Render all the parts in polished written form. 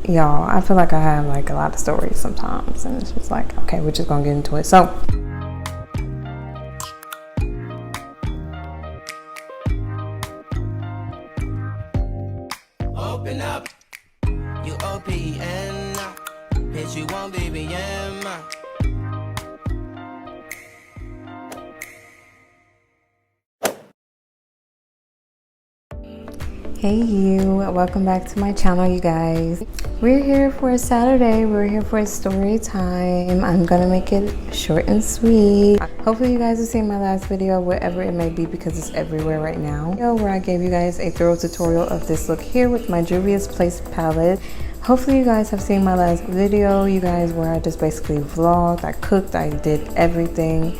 y'all, I feel like I have like a lot of stories sometimes, and it's just like, okay, we're just gonna get into it. So open up, you OPN, bitch, you won't BBM. hey you, welcome back to my channel, you guys. We're here for a Saturday. We're here for a story time. I'm gonna make it short and sweet. Hopefully you guys have seen my last video, whatever it may be, because it's everywhere right now, where I gave you guys a thorough tutorial of this look here with my Juvias Place palette. Hopefully you guys have seen my last video, you guys, where I just basically vlogged, I cooked, I did everything.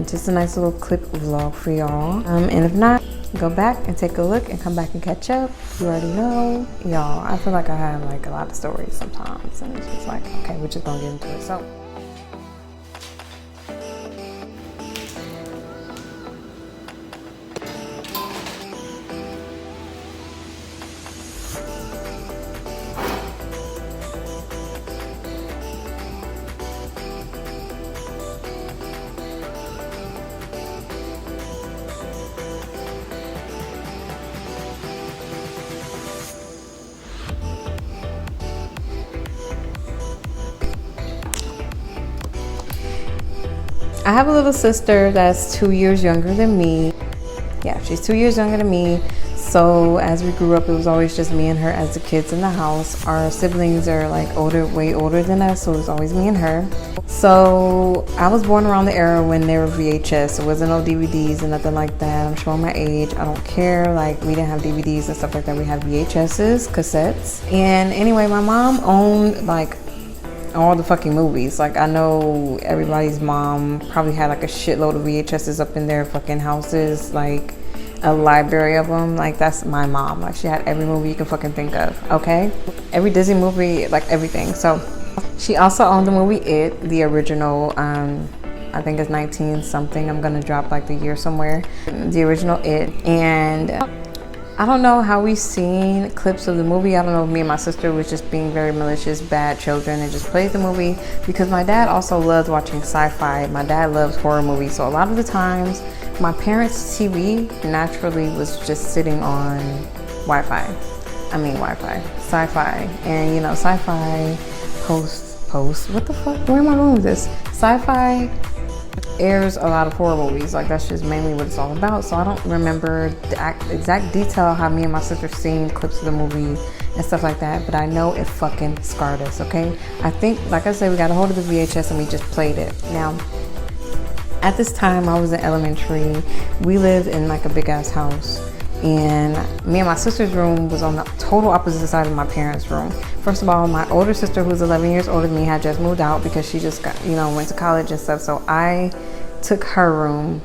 Just a nice little clip vlog for y'all. And if not, go back and take a look and come back and catch up. You already know. Y'all, I feel like I have like a lot of stories sometimes, and it's just like, okay, we're just gonna get into it. So I have a little sister that's 2 years younger than me. Yeah, she's 2 years younger than me. So as we grew up, it was always just me and her as the kids in the house. Our siblings are like way older than us, so it was always me and her. So I was born around the era when there were VHS. There wasn't no DVDs and nothing like that. I'm showing my age. I don't care. Like, we didn't have DVDs and stuff like that. We had VHSs, cassettes. And anyway, my mom owned like all the fucking movies. Like, I know everybody's mom probably had like a shitload of VHSs up in their fucking houses, like a library of them. Like, that's my mom. Like, she had every movie you can fucking think of, okay? Every Disney movie, like everything. So she also owned the movie It, the original. I think it's 19 something. I'm gonna drop like the year somewhere. The original It. And I don't know how we've seen clips of the movie. I don't know if me and my sister was just being very malicious, bad children and just played the movie, because my dad also loves watching sci-fi. My dad loves horror movies. So a lot of the times, my parents' TV naturally was just sitting on Wi-Fi. Sci-fi. And you know, sci-fi post, what the fuck? Where am I going with this? Sci-fi airs a lot of horror movies. Like, that's just mainly what it's all about. So I don't remember the exact detail how me and my sister seen clips of the movie and stuff like that, but I know it fucking scarred us, okay? I think, like I said, we got a hold of the VHS and we just played it. Now, at this time, I was in elementary. We lived in like a big ass house, and me and my sister's room was on the total opposite side of my parents' room. First of all, my older sister, who's 11 years older than me, had just moved out because she just got, you know, went to college and stuff. So I took her room.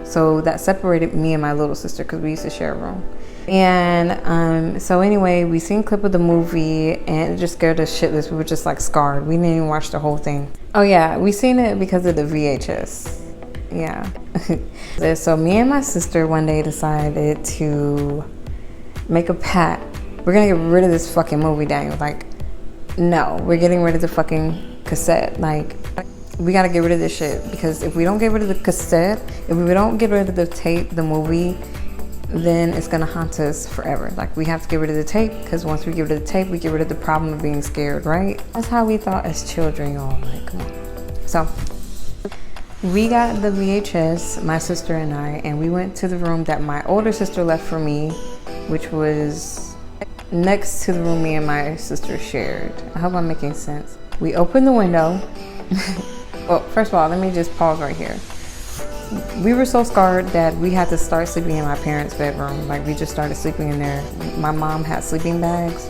So that separated me and my little sister, because we used to share a room. And so anyway, we seen a clip of the movie and it just scared us shitless. We were just like scarred. We didn't even watch the whole thing. Oh yeah, we seen it because of the VHS. Yeah. So me and my sister one day decided to make a pact. We're gonna get rid of this fucking movie, Daniel. Like, no, we're getting rid of the fucking cassette. Like, we gotta get rid of this shit, because if we don't get rid of the cassette, if we don't get rid of the tape, the movie, then it's gonna haunt us forever. Like, we have to get rid of the tape, because once we get rid of the tape, we get rid of the problem of being scared, right? That's how we thought as children, y'all. Like, come on. So we got the VHS, my sister and I, and we went to the room that my older sister left for me, which was next to the room me and my sister shared. I hope I'm making sense. We opened the window. Well, first of all, let me just pause right here. We were so scarred that we had to start sleeping in my parents' bedroom. Like, we just started sleeping in there. My mom had sleeping bags,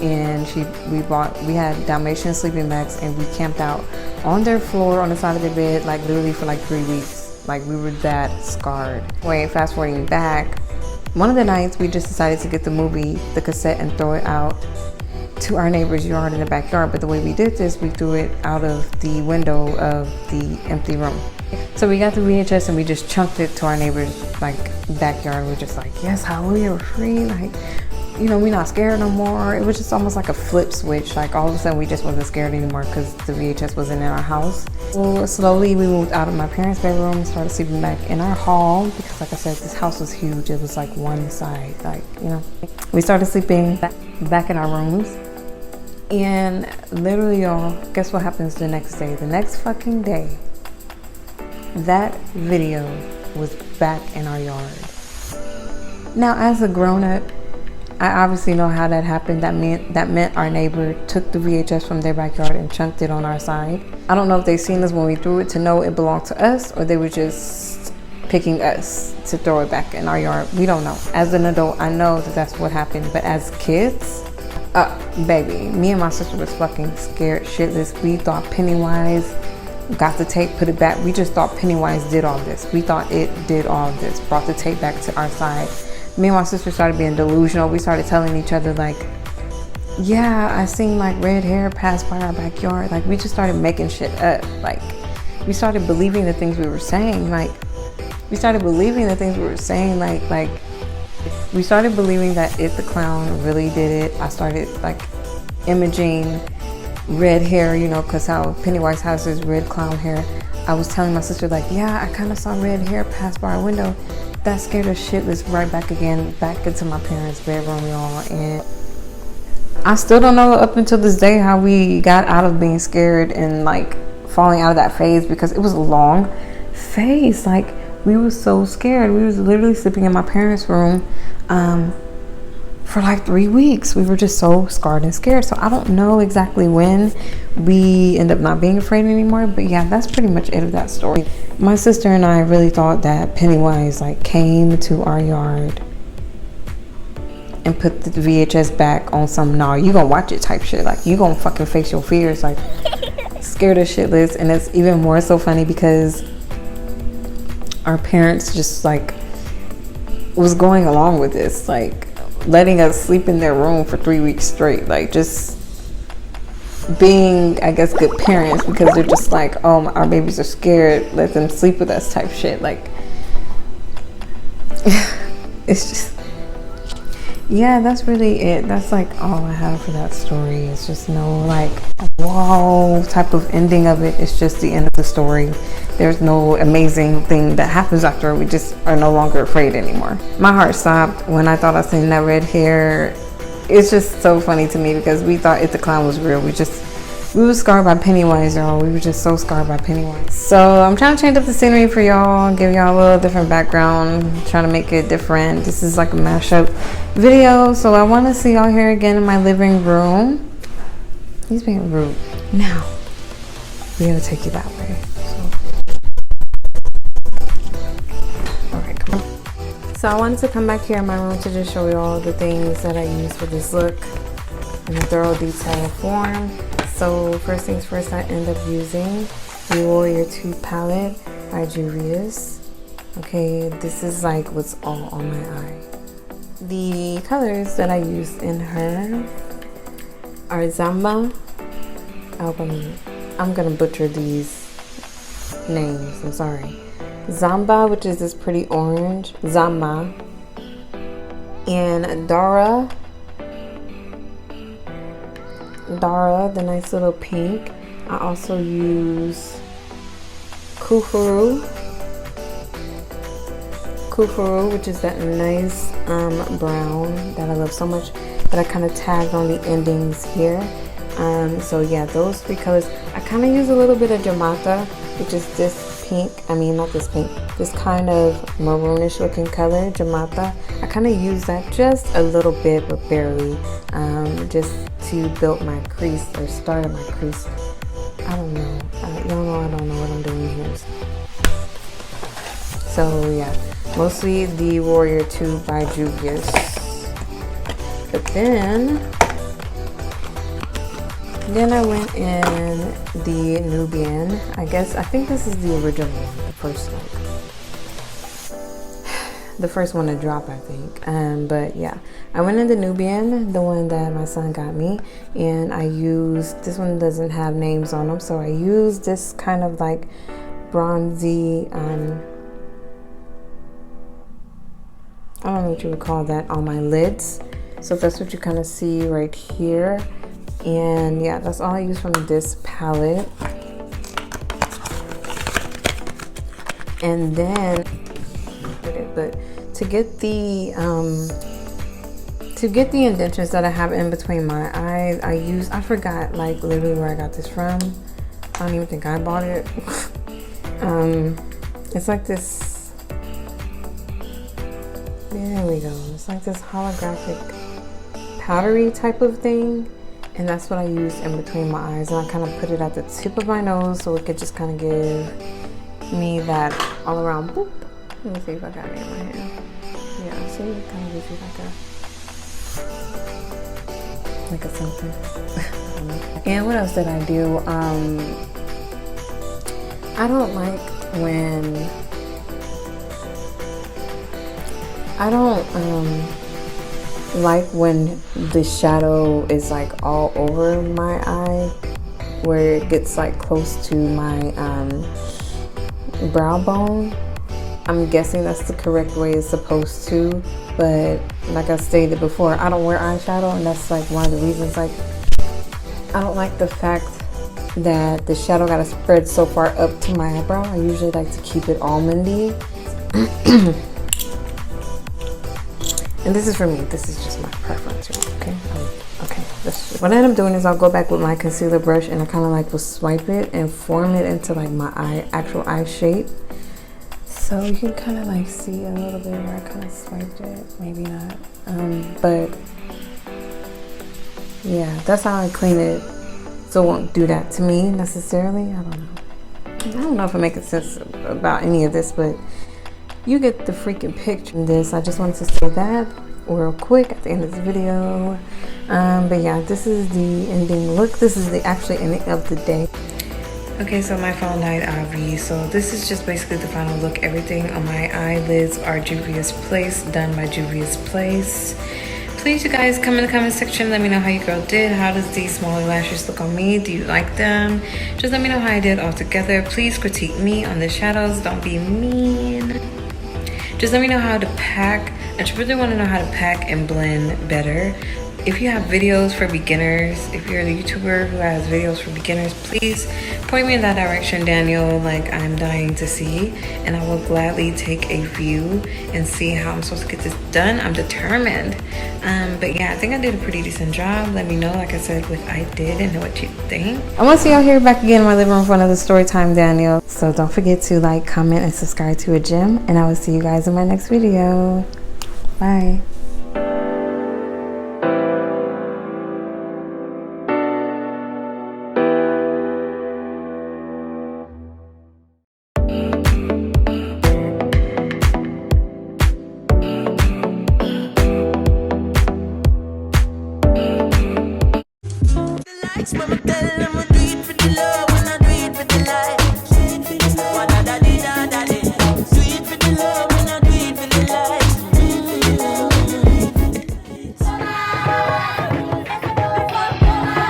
and we had Dalmatian sleeping bags, and we camped out on their floor on the side of their bed, like literally for like 3 weeks. Like, we were that scarred. Wait, fast forwarding back, one of the nights we just decided to get the cassette, and throw it out to our neighbor's yard in the backyard. But the way we did this, we threw it out of the window of the empty room. So we got the VHS and we just chunked it to our neighbor's like backyard. We're just like, yes, hallelujah, we're free. Like, you know, we're not scared no more. It was just almost like a flip switch. Like all of a sudden we just wasn't scared anymore because the VHS wasn't in our house. So slowly we moved out of my parents' bedroom and started sleeping back in our hall because, like I said, this house was huge. It was like one side, like, you know. We started sleeping back in our rooms. And literally, y'all, guess what happens the next day? The next fucking day, that video was back in our yard. Now, as a grown-up, I obviously know how that happened. That meant our neighbor took the VHS from their backyard and chunked it on our side. I don't know if they seen us when we threw it to know it belonged to us, or they were just picking us to throw it back in our yard. We don't know. As an adult, I know that that's what happened. But as kids, baby, me and my sister was fucking scared shitless. We thought Pennywise got the tape, put it back. We just thought Pennywise did all this. We thought it did all this, brought the tape back to our side. Me and my sister started being delusional. We started telling each other like, yeah, I seen like red hair pass by our backyard. Like, we just started making shit up. Like, we started believing the things we were saying. Like, we started believing the things we were saying. Like we started believing that It the Clown really did it. I started like imaging red hair, you know, because how Pennywise has his red clown hair. I was telling my sister like, yeah, I kind of saw red hair pass by our window. That scared us shitless right back again, back into my parents' bedroom, y'all. And I still don't know up until this day how we got out of being scared and like falling out of that phase, because it was a long phase. Like, we were so scared. We was literally sleeping in my parents' room for like 3 weeks. We were just so scarred and scared. So I don't know exactly when we end up not being afraid anymore, but yeah, that's pretty much it of that story. My sister and I really thought that Pennywise like came to our yard and put the VHS back on some, nah, you gonna watch it type shit. Like, you gonna fucking face your fears. Like, scared us shitless. And it's even more so funny because our parents just like was going along with this, like letting us sleep in their room for 3 weeks straight, like just being, I guess, good parents, because they're just like, oh, our babies are scared, let them sleep with us type shit. Like, it's just, yeah, that's really it. That's like all I have for that story. It's just no like wow type of ending of it. It's just the end of the story. There's no amazing thing that happens after. We just are no longer afraid anymore. My heart stopped when I thought I seen that red hair. It's just so funny to me because we thought It the Clown was real. We were scarred by Pennywise, y'all. We were just so scarred by Pennywise. So I'm trying to change up the scenery for y'all, give y'all a little different background, trying to make it different. This is like a mashup video. So I want to see y'all here again in my living room. He's being rude. Now, we gotta take you that way. So I wanted to come back here in my room to just show you all the things that I use for this look in a thorough detail form. So first things first, I end up using the Warrior 2 palette by Juvias. Okay, this is like what's all on my eye. The colors that I use in her are Zamba. I'm gonna butcher these names, I'm sorry. Zamba, which is this pretty orange, Zama, and Dara, the nice little pink. I also use Kufuru, which is that nice brown that I love so much, that I kind of tagged on the endings here. So yeah, those three colors. I kind of use a little bit of Jamata, which is this pink, not this pink, this kind of maroonish looking color, Jamata. I kind of use that just a little bit, but barely, just to build my crease or start my crease. I don't know, y'all know I don't know what I'm doing here. So yeah, mostly the Warrior 2 by Juvias. But then I went in the Nubian. I think this is the original one, the first one to drop, I think. But yeah, I went in the Nubian, the one that my son got me, and I used, this one doesn't have names on them, so I used this kind of like bronzy, I don't know what you would call that, on my lids. So that's what you kind of see right here. And yeah, that's all I use from this palette. And then, but to get the indentions that I have in between my eyes, I forgot like literally where I got this from. I don't even think I bought it. It's like this, there we go. It's like this holographic powdery type of thing. And that's what I use in between my eyes. And I kind of put it at the tip of my nose so it could just kind of give me that all around boop. Let me see if I got it in my hand. Yeah, see, it kind of gives you like a something. And what else did I do? I don't like when the shadow is like all over my eye, where it gets like close to my brow bone. I'm guessing that's the correct way it's supposed to, but like I stated before, I don't wear eyeshadow, and that's like one of the reasons. Like, I don't like the fact that the shadow gotta spread so far up to my eyebrow. I usually like to keep it almondy. And this is for me. This is just my preference, okay? Okay. What I end up doing is I'll go back with my concealer brush and I kind of like will swipe it and form it into like my actual eye shape. So you can kind of like see a little bit where I kind of swiped it. Maybe not. But yeah, that's how I clean it. So it won't do that to me necessarily. I don't know if I'm making sense about any of this, but you get the freaking picture in this. I just wanted to say that real quick at the end of the video. But yeah, this is the ending look. This is the actually ending of the day. Okay, so my phone died, obvi. So this is just basically the final look. Everything on my eyelids are Juvias Place, done by Juvias Place. Please, you guys, come in the comment section. Let me know how your girl did. How does these smaller lashes look on me? Do you like them? Just let me know how I did all together. Please critique me on the shadows. Don't be mean. Just let me know how to pack. I just really want to know how to pack and blend better. If you have videos for beginners, if you're a YouTuber who has videos for beginners, please point me in that direction, Daniel. Like, I'm dying to see, and I will gladly take a view and see how I'm supposed to get this done. I'm determined. But yeah, I think I did a pretty decent job. Let me know, like I said, what I did and what you think. I want to see y'all here back again in my living room for another story time, Daniel. So don't forget to like, comment, and subscribe to a gem, and I will see you guys in my next video. Bye. Mama tell them we do it for the love, we not do it for the light. Wa-da-da-dee-da-da-dee. Do it for the love, we not do it for the light.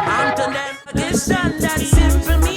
I'm to them, this and that simple me.